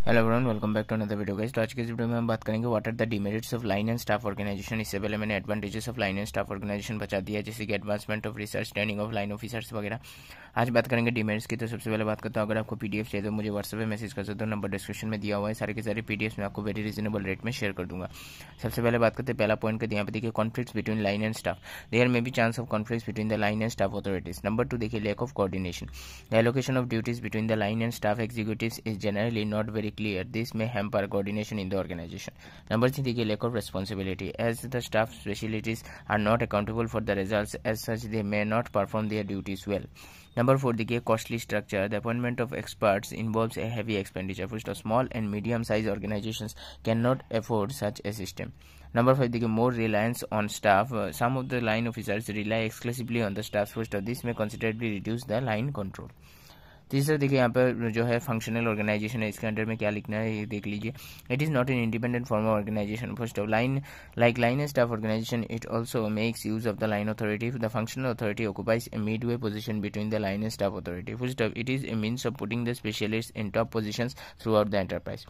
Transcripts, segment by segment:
Hello everyone, welcome back to another video guys. तो आज के इस वीडियो में हम बात करेंगे what are the demerits of line and staff organization. इससे पहले मैंने advantages of line and staff organization बता दिया, जैसे कि advancement of research, training of line officers वगैरह। आज बात करेंगे डिमेरिट्स की। तो सबसे पहले बात करता हूँ, अगर आपको पीडीएफ चाहिए तो मुझे व्हाट्सएप पे मैसेज कर सकते हो, नंबर डिस्क्रिप्शन में दिया हुआ है। सारे के सारे पीडीएफ में आपको वेरी रीजनेबल रेट में शेयर कर दूंगा। सबसे पहले बात करते हैं, पहला पॉइंट करते हैं यहाँ पे देखिए, conflicts between line and staff. There may be chance of conflicts between the line and staff authorities. Number 2 देखिए, lack of coordination. The allocation of duties between the line and staff executives is generally not very clear. This may hamper coordination in the organization. Number 3 देखिए, lack of responsibility. As the staff specialties are not accountable for the results, as such they may not perform their duties well. Number 4 देखिए, costly structure. The appointment of experts involves a heavy expenditure. First, small and medium-sized organizations cannot afford such a system. Number 5 देखिए, more reliance on staff. Some of the line officers rely exclusively on the staff. First, this may considerably reduce the line control. तीसरा देखिए, यहाँ पर जो है functional organisation है, इसके under में क्या लिखना है ये देख लीजिए। It is not an independent form of organization. First of line like line and staff organization, it also makes use of the line authority. The functional authority occupies a midway position between the line and staff authority. First of it is a means of putting the specialist in top positions throughout the enterprise.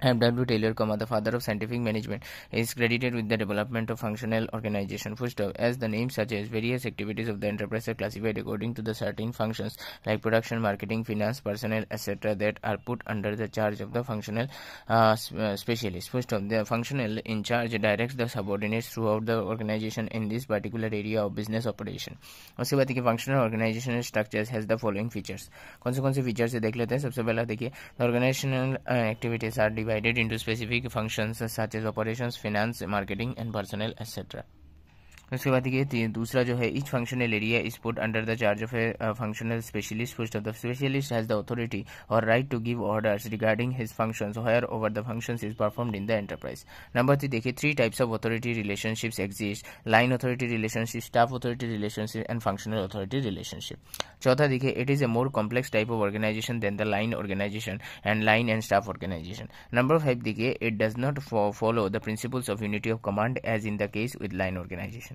W. Taylor, the father of scientific management, is credited with the development of functional organization. First of, as the name suggests, various activities of the enterprise are classified according to the certain functions like production, marketing, finance, personnel, etc. that are put under the charge of the functional specialist. First of, the functional in charge directs the subordinates throughout the organization in this particular area of business operation. उसके बाद देखिए, functional organizational structures has the following features. कौन से features है देख लेते हैं। सबसे पहला देखिए, organizational activities are divided into specific functions such as operations, finance, marketing and personnel etc. उसके बाद देखिए, दूसरा जो है, each functional area is put under the charge of a functional specialist. First of, the specialist has the authority or right to give orders regarding his functions wherever the functions is performed in the enterprise. Number 3 देखिए, 3 types of authority relationships exist: line authority relationship, staff authority relationship and functional authority relationship. चौथा देखिए, it is a more complex type of organization than the line organization and line and staff organization. Number 5 देखिए, it does not follow the principles of unity of command as in the case with line organization.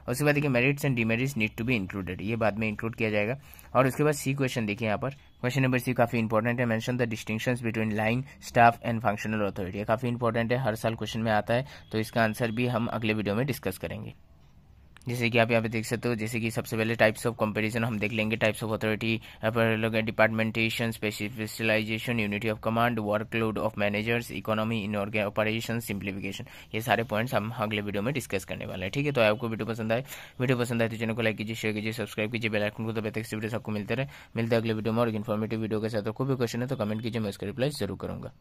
उसके बाद देखिए, merits and demerits need to be included, ये बाद में include किया जाएगा। और उसके बाद सी क्वेश्चन देखिए, यहाँ पर क्वेश्चन नंबर सी काफी इंपॉर्टेंट है। Mention the distinctions between line, staff and functional authority. काफी इंपॉर्टेंट है, हर साल क्वेश्चन में आता है, तो इसका आंसर भी हम अगले वीडियो में डिस्कस करेंगे। जैसे कि आप यहाँ पे देख सकते हो, जैसे कि सबसे पहले टाइप्स ऑफ कंपैरिजन हम देख लेंगे। Types of authority, departmentation, specialisation, unity of command, workload of managers, economy in operation, simplification, ये सारे पॉइंट्स हम अगले वीडियो में डिस्कस करने वाले हैं। ठीक है, तो आपको वीडियो पसंद आए तो चैनल को लाइक कीजिए, शेयर कीजिए, सब्सक्राइब कीजिए, बेल आइकन को दबाते वीडियो आपको मिलते हैं अगले वीडियो में। और इन्फॉर्मेटिव वीडियो के साथ कोई भी क्वेश्चन है तो कमेंट कीजिए, मैं उसका रिप्लाई जरूर करूंगा।